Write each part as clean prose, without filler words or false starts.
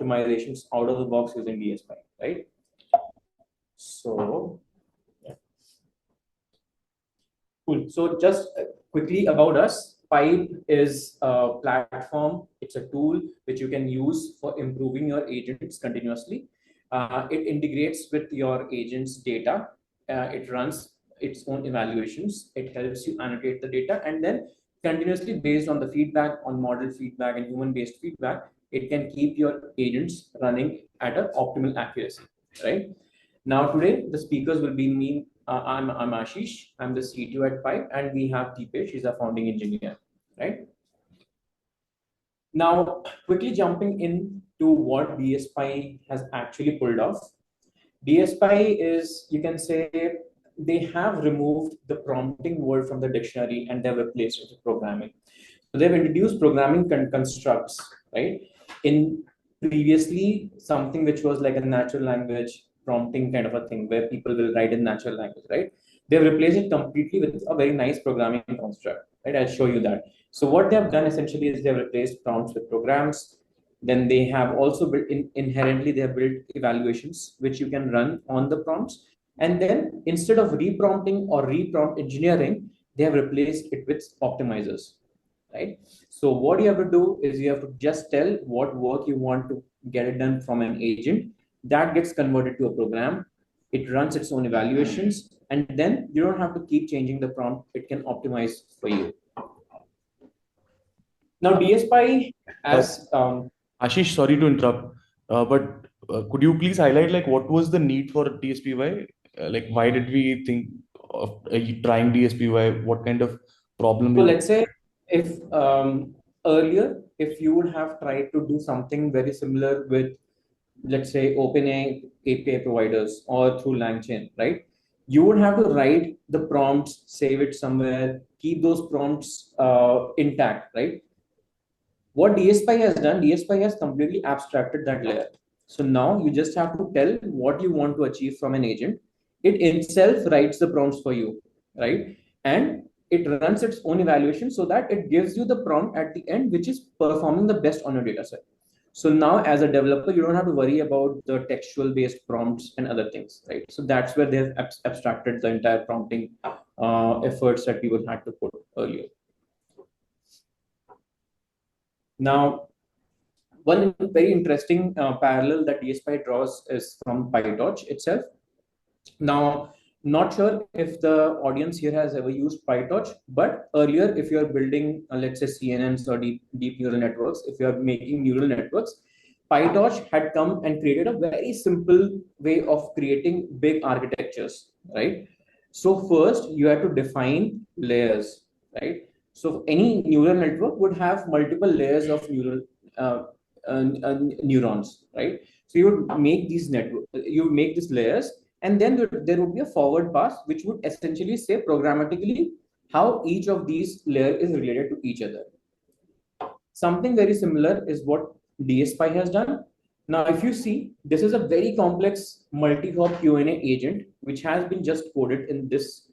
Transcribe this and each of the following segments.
optimizations out of the box using DSPy, right? So, yeah. Cool. So just quickly about us, Pype is a platform. It's a tool which you can use for improving your agents continuously. It integrates with your agent's data. It runs its own evaluations. It helps you annotate the data, and then continuously based on the feedback, on model feedback and human-based feedback, it can keep your agents running at an optimal accuracy, right? Now today, the speakers will be me. I'm Ashish. I'm the CTO at Pype, and we have DSPy. She's a founding engineer, right? Now, quickly jumping into what DSPy has actually pulled off. DSPy is, you can say, they have removed the prompting word from the dictionary and they've replaced it with programming. So they've introduced programming constructs, right? In previously, something which was like a natural language prompting kind of a thing where people will write in natural language, right? They've replaced it completely with a very nice programming construct, right? I'll show you that. So what they've done essentially is they've replaced prompts with programs. Then they have also built inherently, they have built evaluations which you can run on the prompts. And then instead of reprompting or reprompt engineering, they have replaced it with optimizers, right? So what you have to do is you have to just tell what work you want to get it done from an agent. That gets converted to a program. It runs its own evaluations, and then you don't have to keep changing the prompt. It can optimize for you. Now, DSPy as Ashish, sorry to interrupt, but could you please highlight like what was the need for DSPy? Like why did we think of trying DSPy? What kind of problem? So let's say if earlier, if you would have tried to do something very similar with, let's say, OpenAI API providers or through LangChain, right? You would have to write the prompts, save it somewhere, keep those prompts intact, right? What DSPy has done, DSPy has completely abstracted that layer. So now you just have to tell what you want to achieve from an agent. It itself writes the prompts for you, right? And it runs its own evaluation so that it gives you the prompt at the end, which is performing the best on your data set. So now as a developer, you don't have to worry about the textual based prompts and other things, right? So that's where they've abstracted the entire prompting efforts that we would have to put earlier. Now, one very interesting parallel that DSPy draws is from PyTorch itself. Now, not sure if the audience here has ever used PyTorch, but earlier, if you're building, let's say, CNNs or deep neural networks, if you're making neural networks, PyTorch had come and created a very simple way of creating big architectures, right? So first, you have to define layers, right? So any neural network would have multiple layers of neurons, right? So you would make these you would make these layers, and then there would be a forward pass, which would essentially say programmatically how each of these layers is related to each other. Something very similar is what DSPy has done. Now, if you see, this is a very complex multi-hop Q&A agent, which has been just coded in this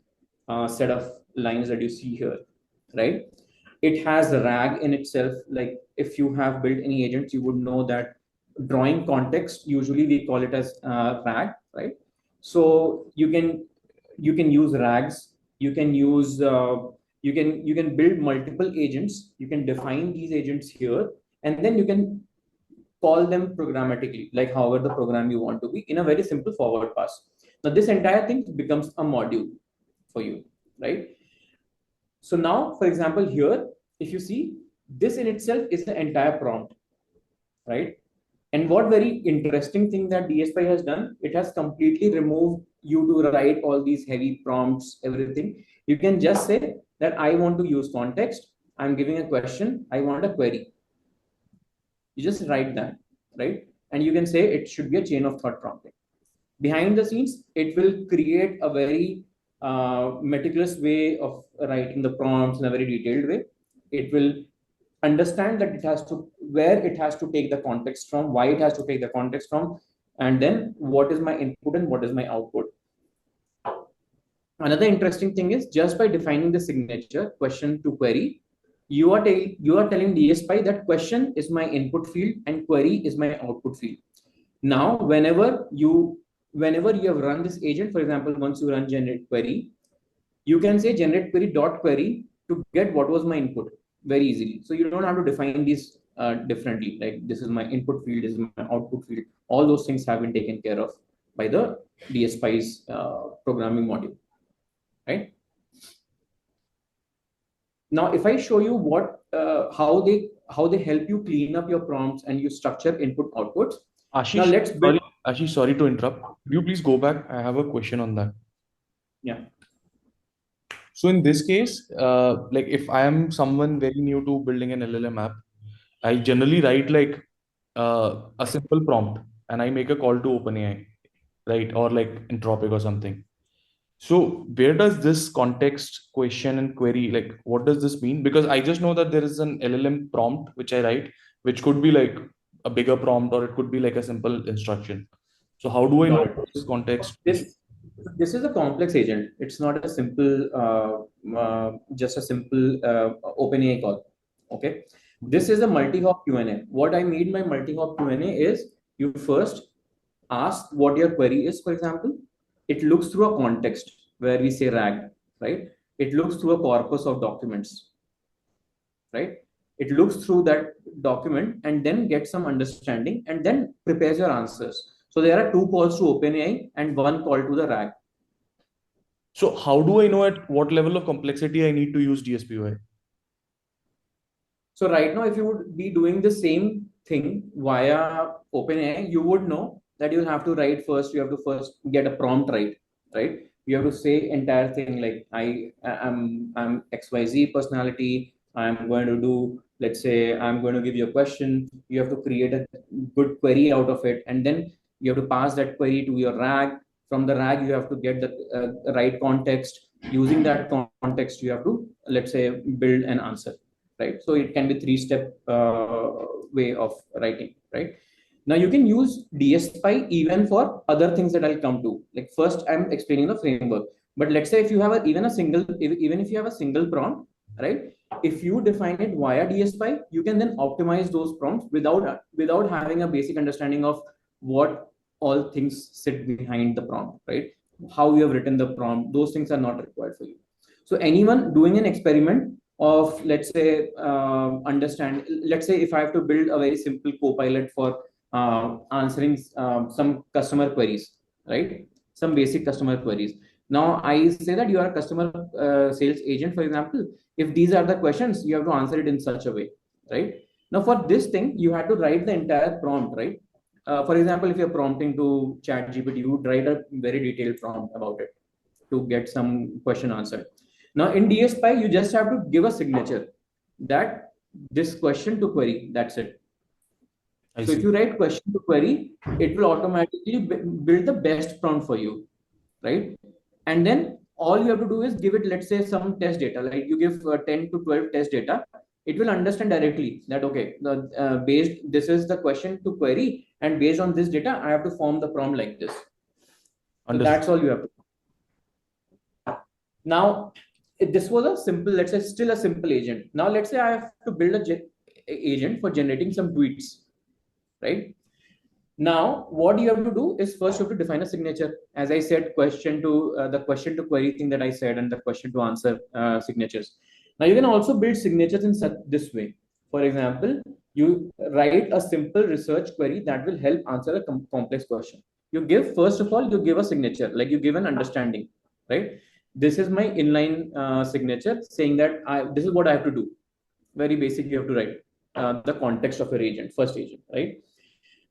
set of lines that you see here, right? It has a RAG in itself. Like if you have built any agents, you would know that drawing context, usually we call it as RAG, right? So you can use RAGs, you can use you can build multiple agents, you can define these agents here, and then you can call them programmatically, like however the program you want to be, in a very simple forward pass. Now this entire thing becomes a module for you, right? So now, for example, here, if you see, this in itself is the entire prompt, right? And what very interesting thing that DSPy has done, it has completely removed you to write all these heavy prompts, everything. You can just say that I want to use context. I'm giving a question. I want a query. You just write that, right? And you can say it should be a chain of thought prompting. Behind the scenes, it will create a very meticulous way of writing the prompts in a very detailed way. It will understand that it has to, where it has to take the context from, why it has to take the context from, and then what is my input and what is my output. Another interesting thing is just by defining the signature question to query, you are telling DSPy that question is my input field and query is my output field. Now, whenever you have run this agent, for example, once you run generate query, you can say generate query dot query to get what was my input very easily. So you don't have to define these differently. Like this is my input field, this is my output field. All those things have been taken care of by the DSPy's programming module, right? Now, if I show you how they help you clean up your prompts and you structure input outputs. Now Ashish, let's build. sorry to interrupt. Could you please go back? I have a question on that. Yeah. So in this case, like if I am someone very new to building an LLM app, I generally write like a simple prompt and I make a call to OpenAI, right? Or like Anthropic or something. So where does this context, question, and query, like what does this mean? Because I just know that there is an LLM prompt which I write, which could be like a bigger prompt or it could be like a simple instruction. So how do I know Got it. this context? This is a complex agent. It's not a simple, just a simple OpenAI call. Okay. This is a multi-hop Q&A. What I mean by multi-hop Q&A is you first ask what your query is. For example, it looks through a context where we say RAG, right? It looks through a corpus of documents, right? It looks through that document and then gets some understanding and then prepares your answers. So there are two calls to OpenAI and one call to the RAG. So how do I know at what level of complexity I need to use DSPy? So right now, if you would be doing the same thing via OpenAI, you would know that you'll have to write first. You have to first get a prompt right? You have to say entire thing like I'm XYZ personality. I'm going to do, let's say, I'm going to give you a question. You have to create a good query out of it, and then you have to pass that query to your RAG. From the RAG, you have to get the right context. Using that context, you have to, let's say, build an answer, right? So it can be three-step way of writing, right? Now you can use DSPy even for other things that I'll come to. Like first, I'm explaining the framework. But let's say if you have even if you have a single prompt, right? If you define it via DSPy, you can then optimize those prompts without having a basic understanding of what all things sit behind the prompt, right? How you have written the prompt, those things are not required for you. So anyone doing an experiment of, let's say, let's say if I have to build a very simple copilot for answering some customer queries, right? Some basic customer queries. Now I say that you are a customer sales agent, for example. If these are the questions, you have to answer it in such a way, right? Now for this thing, you have to write the entire prompt, right? For example, if you're prompting to chat GPT, you would write a very detailed prompt about it to get some question answered. Now in DSPy, you just have to give a signature that this question to query, that's it. I So if see. you write question to query, it will automatically build the best prompt for you, right? And then all you have to do is give it, let's say, some test data. Like you give 10 to 12 test data, it will understand directly that okay, this is the question to query, and based on this data, I have to form the prompt like this. So Understood. that's all you have to. Now, this was a simple, let's say, still a simple agent. Now, let's say I have to build a agent for generating some tweets, right? Now, what you have to do is first you have to define a signature. As I said, the question to query thing that I said, and the question to answer signatures. Now, you can also build signatures in this way. For example, you write a simple research query that will help answer a complex question. You give, first of all, you give a signature, like you give an understanding, right? This is my inline signature saying that this is what I have to do. Very basic, you have to write the context of your agent, first agent, right?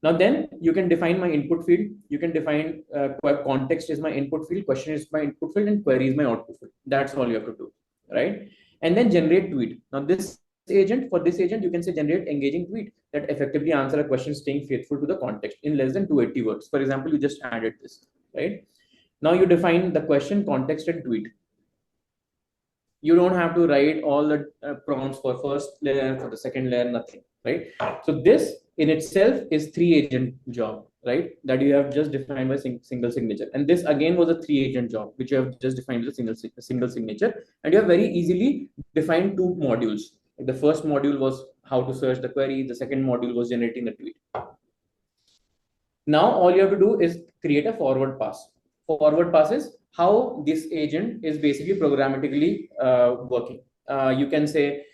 Now then you can define my input field. You can define context is my input field, question is my input field, and query is my output field. That's all you have to do, right? And then generate tweet. Now for this agent, you can say generate engaging tweet that effectively answer a question staying faithful to the context in less than 280 words. For example, you just added this, right? Now you define the question, context, and tweet. You don't have to write all the prompts for first layer, for the second layer, nothing, right? So this in itself is three agent job, right? That you have just defined by single signature. And this again was a three agent job, which you have just defined with a single signature. And you have very easily defined two modules. The first module was how to search the query. The second module was generating the tweet. Now all you have to do is create a forward pass. Forward pass is how this agent is basically programmatically working. You can say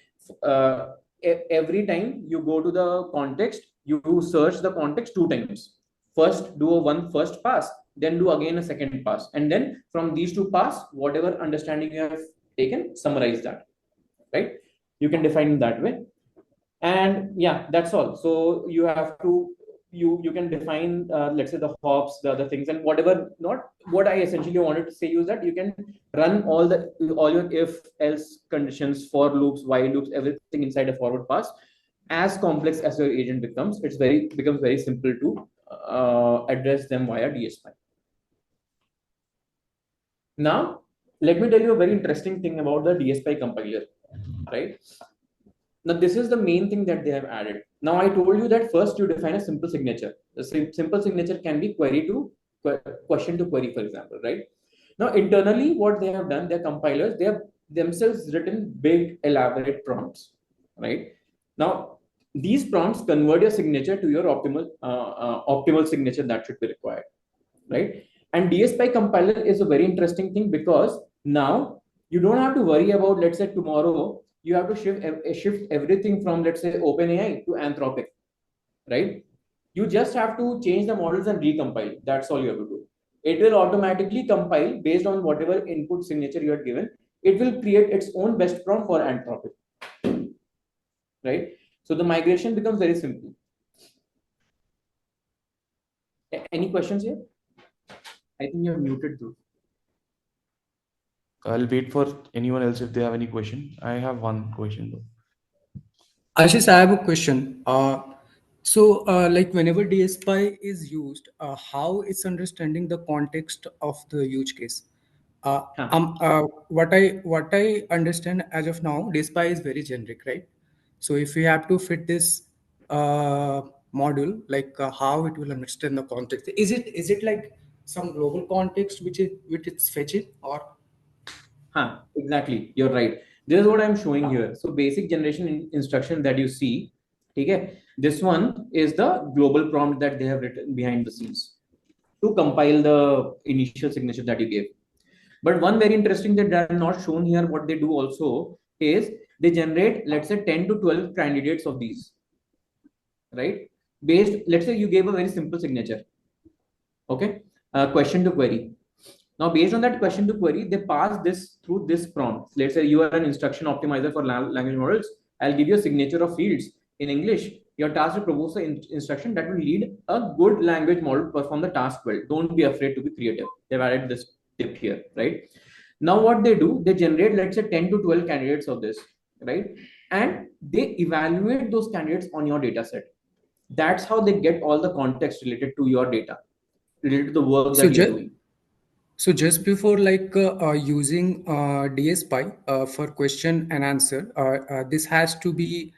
every time you go to the context, you search the context 2 times. First, do a first pass, then do again a second pass, and then from these 2 pass, whatever understanding you have taken, summarize that. Right? You can define it that way, and yeah, that's all. So you have to you can define let's say the hops, the other things, and whatever. Not what I essentially wanted to say is that you can run all your if else conditions, for loops, while loops, everything inside a forward pass. As complex as your agent becomes, becomes very simple to address them via DSPy. Now let me tell you a very interesting thing about the DSPy compiler, right? Now, this is the main thing that they have added. Now, I told you that first you define a simple signature. The simple signature can be query to question to query, for example, right? Now, internally, what they have done, their compilers, they have themselves written big, elaborate prompts, right? Now, these prompts convert your signature to your optimal signature that should be required, right? And DSPy compiler is a very interesting thing because now you don't have to worry about, let's say, tomorrow you have to shift everything from, let's say, OpenAI to Anthropic, right? You just have to change the models and recompile. That's all you have to do. It will automatically compile based on whatever input signature you had given. It will create its own best prompt for Anthropic, right? So the migration becomes very simple. Any questions here? I think you're muted too. I'll wait for anyone else if they have any question. I have one question though. Ashish, I have a question. Like whenever DSPy is used, how it's understanding the context of the use case? What I understand as of now, DSPy is very generic, right? So if we have to fit this module, like how it will understand the context, is it like some global context which it's fetching or? Exactly. You're right. This is what I'm showing here. So basic generation instruction that you see, okay, this one is the global prompt that they have written behind the scenes to compile the initial signature that you gave. But one very interesting that they are not shown here, what they do also is they generate, let's say, 10 to 12 candidates of these, right? Based, let's say you gave a very simple signature, okay, question to query. Now, based on that question to query, they pass this through this prompt. Let's say you are an instruction optimizer for language models. I'll give you a signature of fields in English. Your task to propose an instruction that will lead a good language model to perform the task well. Don't be afraid to be creative. They've added this tip here, right? Now, what they do, they generate, let's say, 10 to 12 candidates of this, right? And they evaluate those candidates on your data set. That's how they get all the context related to your data, related to the work that you're doing. So just before using DSPy for question and answer, this has to be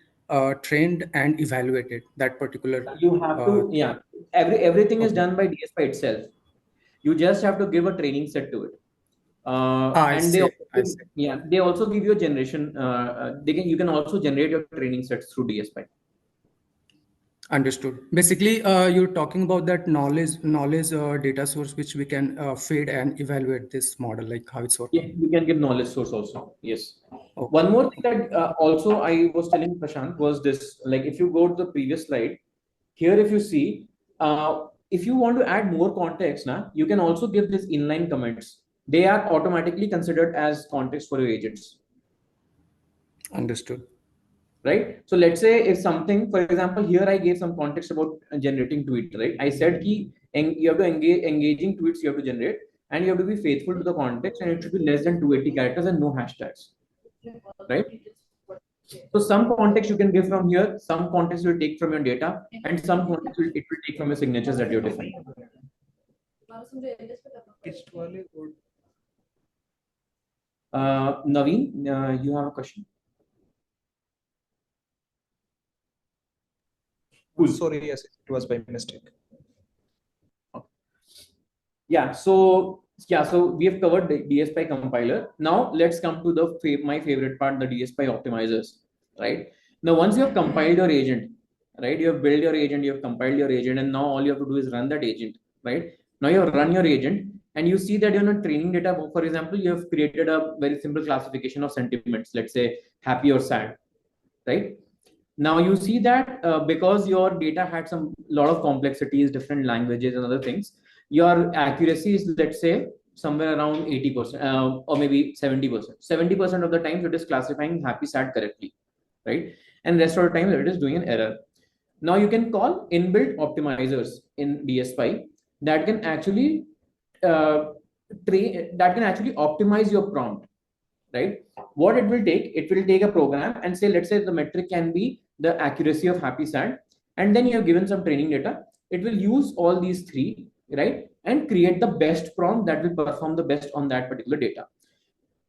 trained and evaluated, that particular. You have to, everything is done by DSPy itself. You just have to give a training set to it. And they also give you a generation. You can also generate your training sets through DSPy. Understood. Basically, you're talking about that knowledge data source which we can feed and evaluate this model, like how it's working. Yeah, you can give knowledge source also. Yes. Okay. One more thing that also I was telling Prashant was this: like if you go to the previous slide, here if you see, if you want to add more context, you can also give these inline comments. They are automatically considered as context for your agents. Understood. Right? So let's say if something, for example, here I gave some context about generating tweets, right? I said you have to engaging tweets you have to generate, and you have to be faithful to the context, and it should be less than 280 characters and no hashtags, right? So some context you can give from here, some context you will take from your data, and some context it will take from your signatures that you define. Naveen, you have a question? Cool. Sorry, yes, it was by mistake. Yeah, so we have covered the DSPy compiler. Now let's come to my favorite part, the DSPy optimizers. right? Now, once you have compiled your agent, right, you have built your agent, you have compiled your agent, and now all you have to do is run that agent, right? Now you have run your agent, and you see that you're not training data. For example, you have created a very simple classification of sentiments, let's say happy or sad, right? Now you see that because your data had some lot of complexities, different languages and other things, your accuracy is, let's say, somewhere around 80%, or maybe 70%. 70% of the times it is classifying happy sad correctly, right? And rest of the time it is doing an error. Now you can call inbuilt optimizers in DSPy that can actually optimize your prompt, right? What it will take a program and say, let's say the metric can be the accuracy of happy sad, and then you have given some training data. It will use all these three, right, and create the best prompt that will perform the best on that particular data.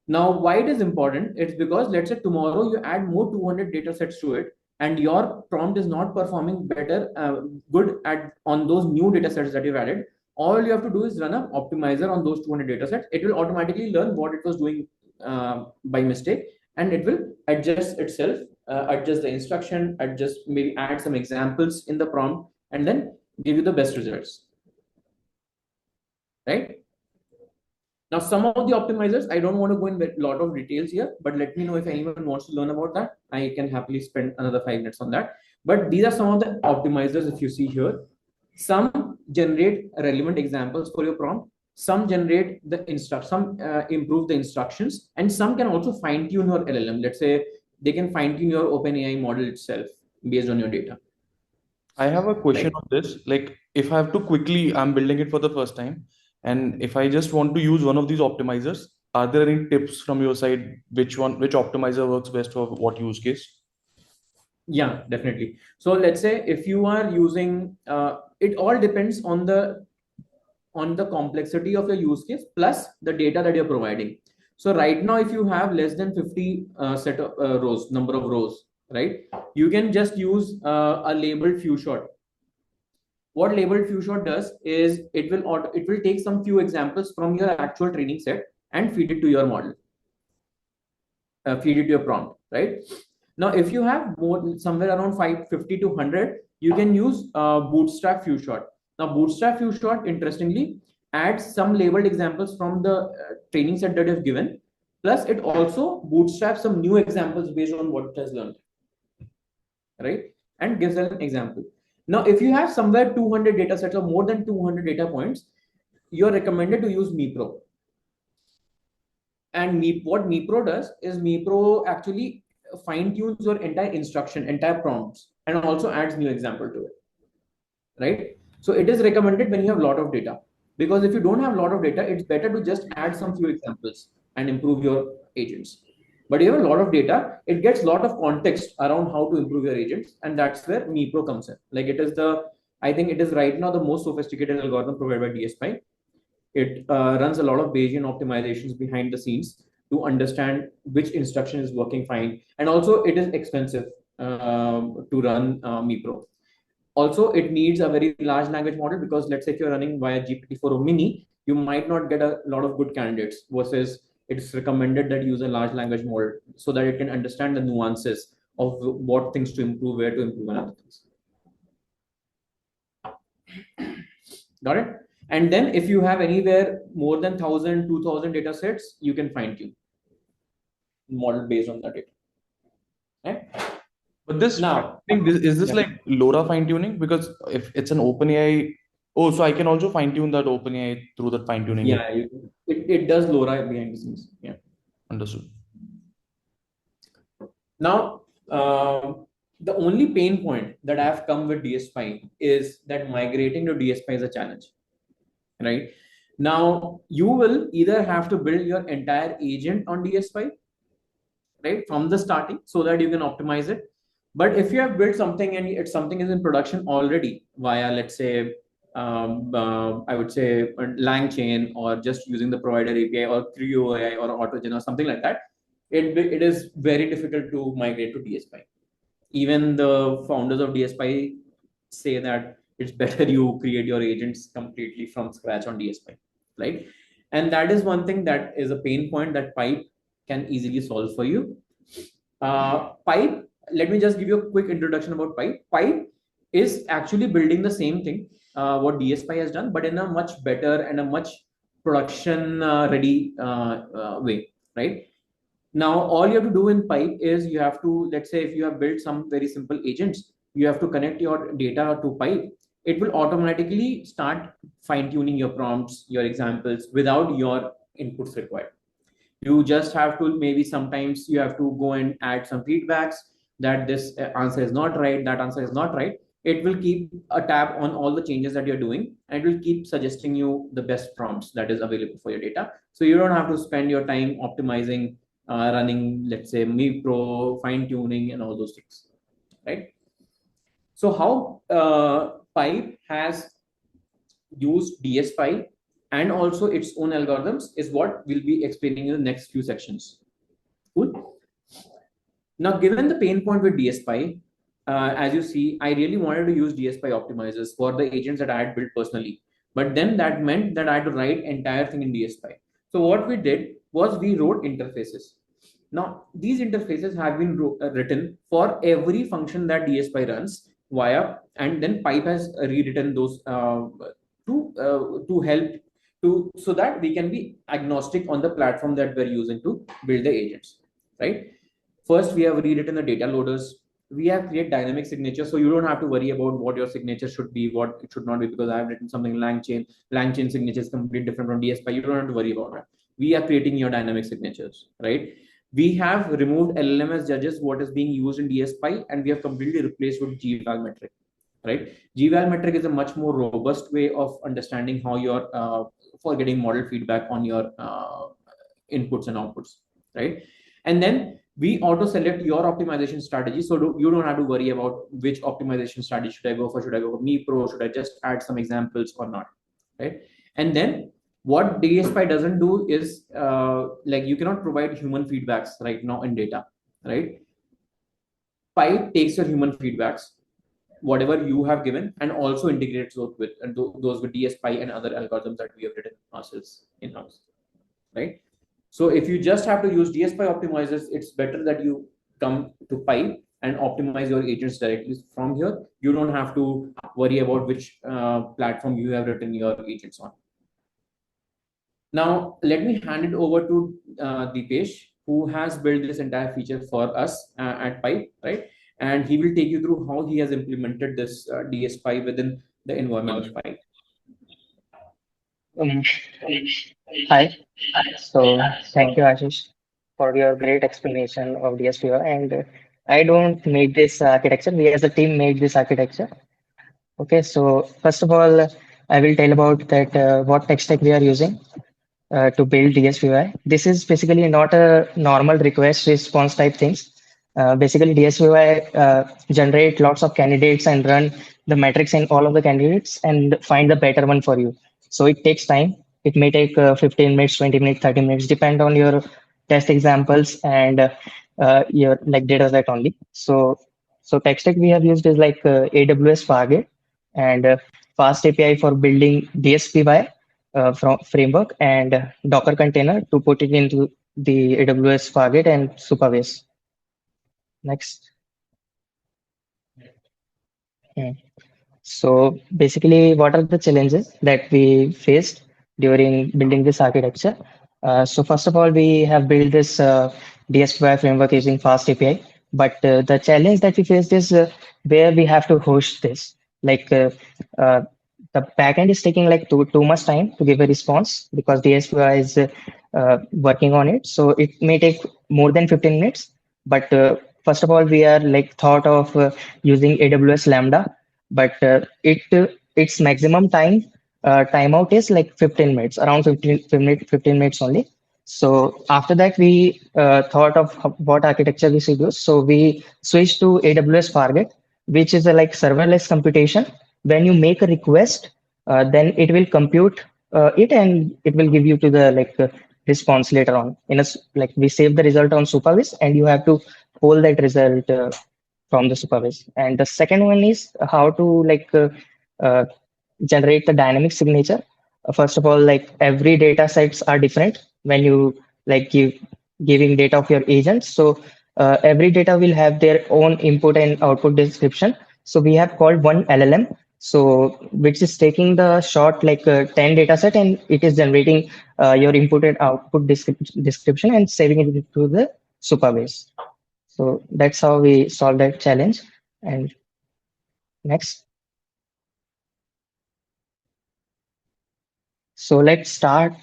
Now, why it is important? It's because let's say tomorrow you add more 200 data sets to it, and your prompt is not performing better, good at on those new data sets that you've added. All you have to do is run an optimizer on those 200 data sets. It will automatically learn what it was doing by mistake, and it will adjust itself, adjust the instruction, adjust, maybe add some examples in the prompt, and then give you the best results, right? Now, some of the optimizers, I don't want to go in a lot of details here, but let me know if anyone wants to learn about that. I can happily spend another 5 minutes on that. But these are some of the optimizers, if you see here. Some generate relevant examples for your prompt. Some generate some improve the instructions, and some can also fine tune your LLM. Let's say they can fine tune your OpenAI model itself based on your data. I have a question Right. on this. Like, if I have to quickly, I'm building it for the first time, and if I just want to use one of these optimizers, are there any tips from your side? Which optimizer works best for what use case? Yeah, definitely. So let's say if you are using, it all depends on the complexity of your use case plus the data that you're providing. So right now, if you have less than 50 set of number of rows, right, you can just use a labeled few shot. What labeled few shot does is it will take some few examples from your actual training set and feed it to your model, feed it to your prompt, right? Now, if you have more, somewhere around 550 to 100, you can use Bootstrap few shot. Now, Bootstrap few shot, interestingly, adds some labeled examples from the training set that you've given. Plus, it also bootstraps some new examples based on what it has learned, right? And gives an example. Now, if you have somewhere 200 data sets or more than 200 data points, you're recommended to use MePro. And what MePro does is MePro actually fine tunes your entire prompts, and also adds new example to it, right? So it is recommended when you have a lot of data, because if you don't have a lot of data, it's better to just add some few examples and improve your agents. But you have a lot of data, it gets a lot of context around how to improve your agents, and that's where MePro comes in. Like, it is I think it is right now the most sophisticated algorithm provided by DSPy. It runs a lot of Bayesian optimizations behind the scenes to understand which instruction is working fine. And also, it is expensive to run MePro. Also, it needs a very large language model, because let's say if you're running via GPT-4 or Mini, you might not get a lot of good candidates, versus it's recommended that you use a large language model so that it can understand the nuances of what things to improve, where to improve, and other things. Got it? And then if you have anywhere more than 1,000, 2,000 data sets, you can fine tune model based on that data. Okay? But this Now, is this like LoRa fine tuning? Because if it's an OpenAI, oh, so I can also fine tune that OpenAI through that fine tuning. Yeah, it does LoRa behind the scenes. Yeah. Understood. Now, the only pain point that I've come with DSPy is that migrating to DSPy is a challenge, right? Now, you will either have to build your entire agent on DSPy, right, from the starting, so that you can optimize it. But if you have built something and something is in production already via, let's say, I would say LangChain, or just using the provider API, or Creo AI, or Autogen, or something like that, it is very difficult to migrate to DSPy. Even the founders of DSPy say that it's better you create your agents completely from scratch on DSPy, right? And that is one thing that is a pain point that Pype can easily solve for you. Pype let me just give you a quick introduction about Pype. Pype is actually building the same thing what DSPy has done, but in a much better and a much production ready way, right? Now, all you have to do in Pype is you have to, let's say, if you have built some very simple agents, you have to connect your data to Pype. It will automatically start fine tuning your prompts, your examples without your inputs required. You just have to, maybe sometimes you have to go and add some feedbacks that this answer is not right, that answer is not right. It will keep a tab on all the changes that you're doing, and it will keep suggesting you the best prompts that is available for your data. So you don't have to spend your time optimizing, running, let's say, me pro, fine tuning, and all those things, right? So how Pype has used DSPy and also its own algorithms is what we'll be explaining in the next few sections. Cool. Now, given the pain point with DSPy, as you see, I really wanted to use DSPy optimizers for the agents that I had built personally. But then that meant that I had to write entire thing in DSPy. So what we did was we wrote interfaces. Now, these interfaces have been written for every function that DSPy runs via, and then Pype has rewritten those to help so that we can be agnostic on the platform that we're using to build the agents, right? First, we have rewritten the data loaders. We have created dynamic signatures, so you don't have to worry about what your signature should be, what it should not be, because I have written something LangChain. LangChain signature is completely different from DSPy. You don't have to worry about that. We are creating your dynamic signatures, right? We have removed LLM as judges, what is being used in DSPy, and we have completely replaced with GVal metric, right? GVal metric is a much more robust way of understanding how you're for getting model feedback on your inputs and outputs, right? And then we auto select your optimization strategy, so you don't have to worry about which optimization strategy should I go for. Should I go for me pro? Should I just add some examples or not, right? And then what DSPy doesn't do is like, you cannot provide human feedbacks right now in data, right? Pype takes your human feedbacks, whatever you have given, and also integrates those with DSPy and other algorithms that we have written ourselves in-house, right? So if you just have to use DSPy optimizers, it's better that you come to Pype and optimize your agents directly from here. You don't have to worry about which platform you have written your agents on. Now, let me hand it over to Deepesh, who has built this entire feature for us at Pype, right? And he will take you through how he has implemented this DSPy within the environment of Pype. Hi. So thank you, Ashish, for your great explanation of DSPy. And I don't make this architecture. We as a team made this architecture. Okay. So first of all, I will tell about that what tech stack we are using to build DSPy. This is basically not a normal request response type things. Basically, DSPy generate lots of candidates and run the metrics in all of the candidates and find the better one for you. So it takes time. It may take 15 minutes, 20 minutes, 30 minutes, depend on your test examples and your like data set only. So tech stack we have used is like AWS Fargate and Fast API for building DSPy from framework and Docker container to put it into the AWS Fargate and Supabase. Next. So basically, what are the challenges that we faced during building this architecture? So first of all, we have built this DSPy framework using Fast API, but the challenge that we faced is where we have to host this. Like the backend is taking like too much time to give a response because DSPy is working on it. So it may take more than 15 minutes. But first of all, we are like thought of using AWS Lambda, but its maximum timeout is like 15 minutes, around 15 minutes only. So after that, we thought of what architecture we should use. So we switched to AWS Fargate, which is a like serverless computation. When you make a request, then it will compute it and it will give you to the like response later on. Like we save the result on Supabase and you have to pull that result from the Supabase. And the second one is how to like generate the dynamic signature. First of all, like every data sets are different when you like giving data of your agents. So every data will have their own input and output description. So we have called one LLM, so which is taking the short like 10 data set, and it is generating your input and output description and saving it to the Supabase. So that's how we solve that challenge. And next. So let's start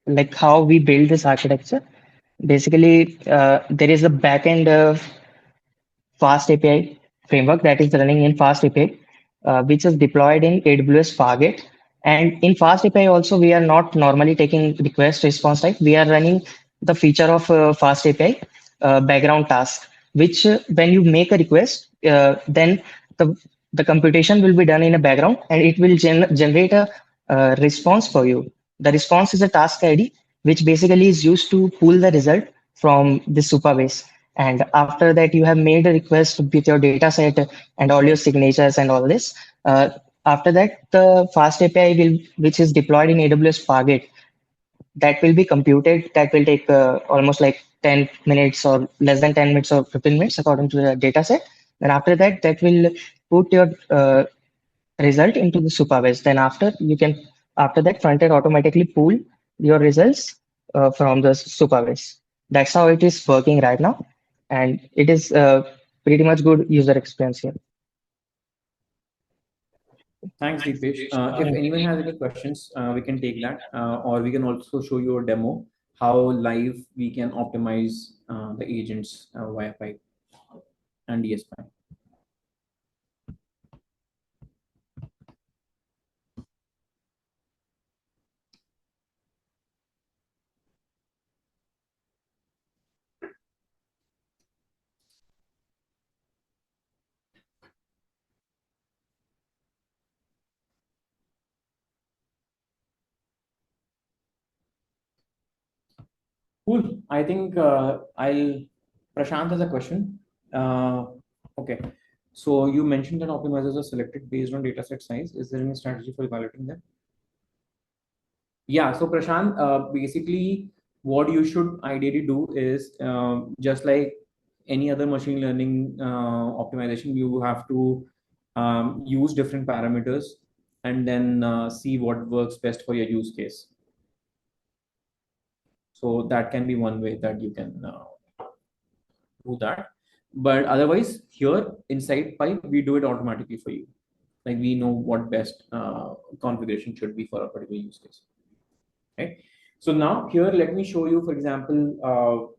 like how we build this architecture. Basically, there is a backend Fast API framework that is running in Fast API, which is deployed in AWS Fargate. And in Fast API also, we are not normally taking request response type. We are running the feature of Fast API background task, which when you make a request, then the the computation will be done in a background and it will generate a response for you. The response is a task ID, which basically is used to pull the result from the Supabase. And after that, you have made a request with your data set and all your signatures and all this. After that, the Fast API will, which is deployed in AWS Fargate, that will be computed. That will take almost like 10 minutes or less than 10 minutes or 15 minutes according to the data set. And after that, that will put your result into the Supabase. Then after that, frontend automatically pull your results from the Supabase. That's how it is working right now. And it is pretty much good user experience here. Thanks, Deepesh. If anyone has any questions, we can take that, or we can also show you a demo how live we can optimize the agents via Pype and DSPy. Cool. I think Prashant has a question. Okay. So you mentioned that optimizers are selected based on dataset size. Is there any strategy for evaluating them? Yeah. So Prashant, basically what you should ideally do is just like any other machine learning optimization, you have to use different parameters and then see what works best for your use case. So that can be one way that you can do that. But otherwise, here inside Pype, we do it automatically for you. Like we know what best configuration should be for a particular use case. Okay. So now here, let me show you, for example,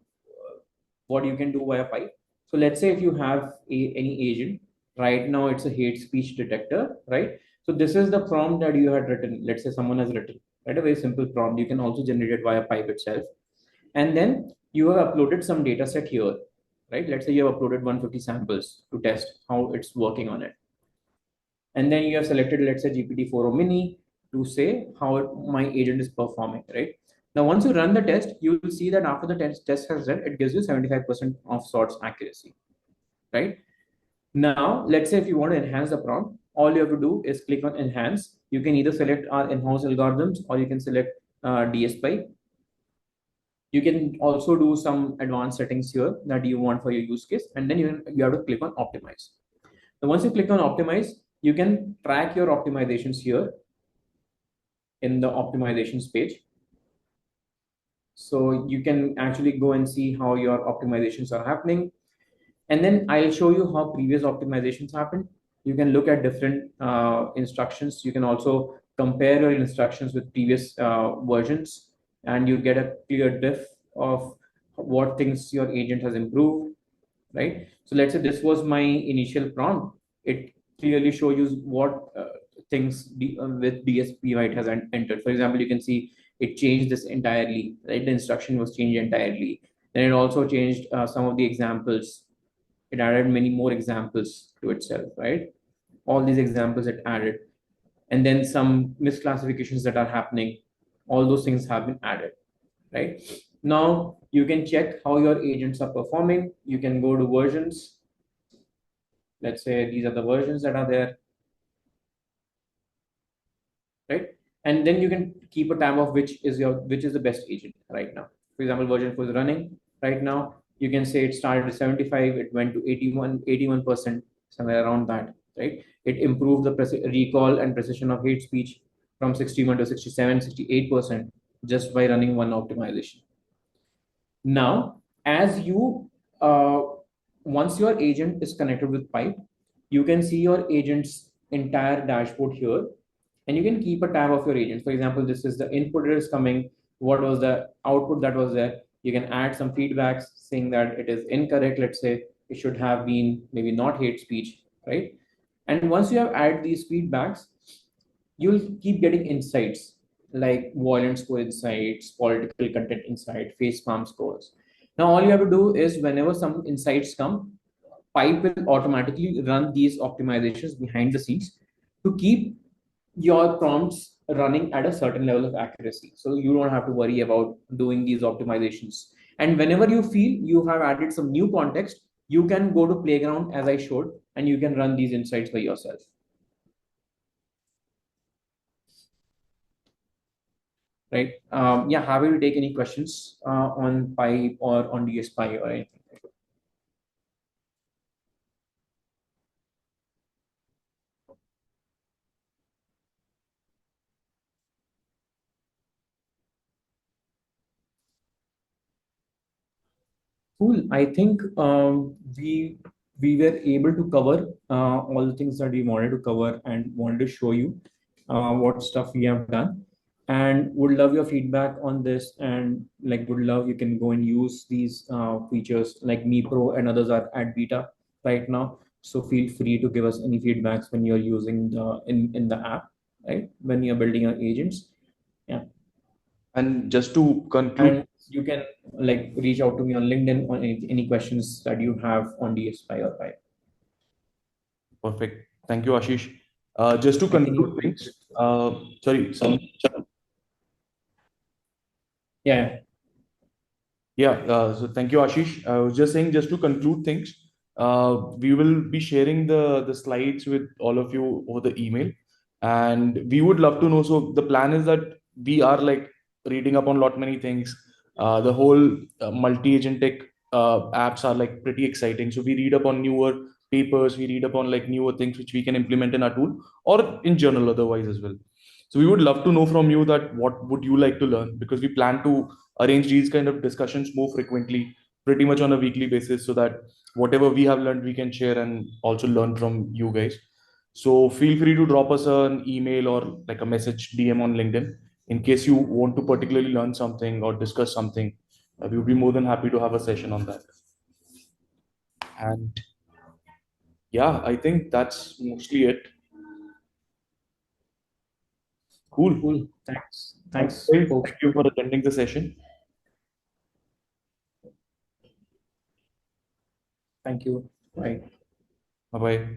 what you can do via Pype. So let's say if you have any agent, right now it's a hate speech detector, right? So this is the prompt that you had written. Let's say someone has written, right? A very simple prompt. You can also generate it via Pype itself. And then you have uploaded some data set here, right? Let's say you have uploaded 150 samples to test how it's working on it. And then you have selected, let's say GPT-4o mini to say how my agent is performing, right? Now, once you run the test, you will see that after the test has run, it gives you 75% of sorts accuracy, right? Now, let's say if you want to enhance the prompt, all you have to do is click on enhance. You can either select our in-house algorithms or you can select DSPy. You can also do some advanced settings here that you want for your use case. And then you have to click on optimize. So once you click on optimize, you can track your optimizations here in the optimizations page. So you can actually go and see how your optimizations are happening. And then I'll show you how previous optimizations happened. You can look at different instructions. You can also compare your instructions with previous versions, and you get a clear diff of what things your agent has improved, right? So let's say this was my initial prompt. It clearly shows you what things with DSPy it has entered. For example, you can see it changed this entirely, right? The instruction was changed entirely. Then it also changed some of the examples. It added many more examples to itself, right? All these examples it added. And then some misclassifications that are happening, all those things have been added, right? Now you can check how your agents are performing. You can go to versions. Let's say these are the versions that are there, right? And then you can keep a tab of which is the best agent right now. For example, version 4 is running right now. You can say it started at 75, it went to 81%, somewhere around that, right? It improved the recall and precision of hate speech from 61 to 67, 68% just by running one optimization. Now, as you once your agent is connected with Pype, you can see your agent's entire dashboard here, and you can keep a tab of your agent. For example, this is the input that is coming. What was the output that was there? You can add some feedbacks saying that it is incorrect. Let's say it should have been maybe not hate speech, right? And once you have added these feedbacks, you'll keep getting insights like violent score insights, political content insight, face palm scores. Now, all you have to do is whenever some insights come, Pype will automatically run these optimizations behind the scenes to keep your prompts running at a certain level of accuracy. So you don't have to worry about doing these optimizations. And whenever you feel you have added some new context, you can go to Playground as I showed, and you can run these insights by yourself. Right. Yeah, happy to take any questions on Pype or on DSPy or anything. Cool. I think we were able to cover all the things that we wanted to cover and wanted to show you what stuff we have done, and would love your feedback on this. And like, would love you can go and use these features like Me Pro and others are at beta right now. So feel free to give us any feedbacks when you're using the in the app, right? When you're building your agents. Yeah. And just to conclude, And you can like reach out to me on LinkedIn on any questions that you have on DSPy or Pype. perfect. Thank you, Ashish. Just to I think conclude things, sorry, yeah. yeah, so thank you, Ashish. I was just saying, just to conclude things, we will be sharing the slides with all of you over the email, and we would love to know. So the plan is that we are like reading up on lot many things. The whole multi-agent tech apps are like pretty exciting. So we read up on newer papers, we read up on like newer things which we can implement in our tool or in general otherwise as well. So we would love to know from you that what would you like to learn, because we plan to arrange these kind of discussions more frequently, pretty much on a weekly basis, so that whatever we have learned we can share and also learn from you guys. So feel free to drop us an email or like a message DM on LinkedIn in case you want to particularly learn something or discuss something. We would be more than happy to have a session on that. And yeah, I think that's mostly it. Cool. Cool. Thanks, Guys. folks. Thank you for attending the session. Thank you. Bye. Bye bye.